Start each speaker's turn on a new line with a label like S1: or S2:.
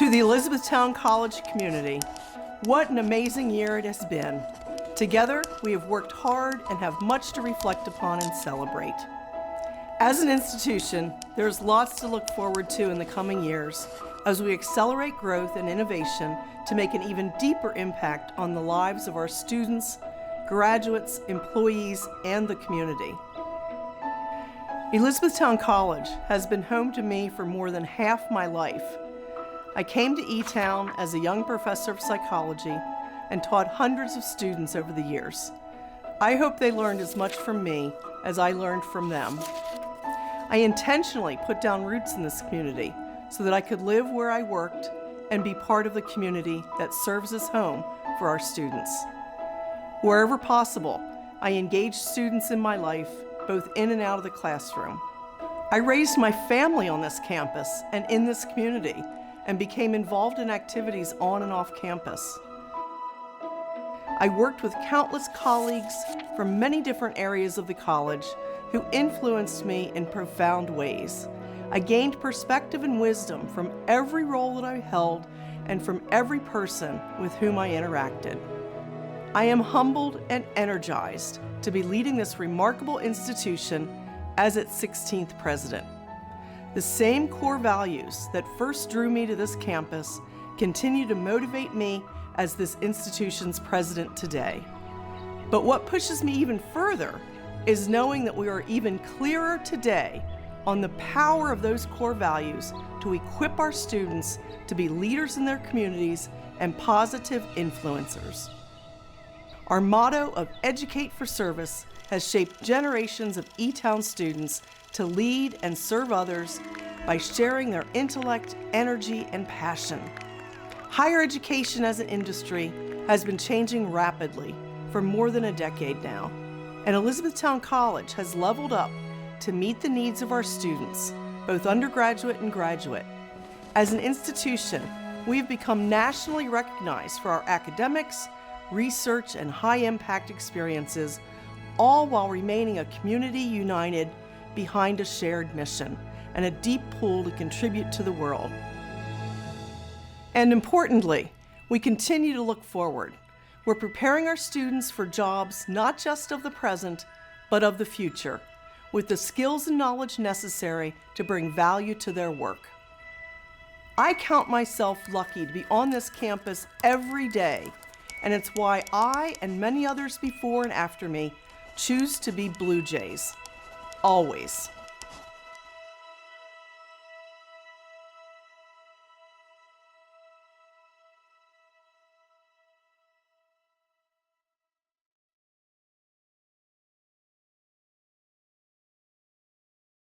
S1: To the Elizabethtown College community, what an amazing year it has been. Together, we have worked hard and have much to reflect upon and celebrate. As an institution, there's lots to look forward to in the coming years as we accelerate growth and innovation to make an even deeper impact on the lives of our students, graduates, employees, and the community. Elizabethtown College has been home to me for more than half my life. I came to E-Town as a young professor of psychology and taught hundreds of students over the years. I hope they learned as much from me as I learned from them. I intentionally put down roots in this community so that I could live where I worked and be part of the community that serves as home for our students. Wherever possible, I engaged students in my life, both in and out of the classroom. I raised my family on this campus and in this community, and became involved in activities on and off campus. I worked with countless colleagues from many different areas of the college who influenced me in profound ways. I gained perspective and wisdom from every role that I held and from every person with whom I interacted. I am humbled and energized to be leading this remarkable institution as its 16th president. The same core values that first drew me to this campus continue to motivate me as this institution's president today. But what pushes me even further is knowing that we are even clearer today on the power of those core values to equip our students to be leaders in their communities and positive influencers. Our motto of Educate for Service has shaped generations of E-Town students to lead and serve others by sharing their intellect, energy, and passion. Higher education as an industry has been changing rapidly for more than a decade now, and Elizabethtown College has leveled up to meet the needs of our students, both undergraduate and graduate. As an institution, we have become nationally recognized for our academics, research, and high-impact experiences, all while remaining a community united behind a shared mission and a deep pull to contribute to the world. And importantly, we continue to look forward. We're preparing our students for jobs not just of the present, but of the future, with the skills and knowledge necessary to bring value to their work. I count myself lucky to be on this campus every day, and it's why I and many others before and after me choose to be Blue Jays. Always.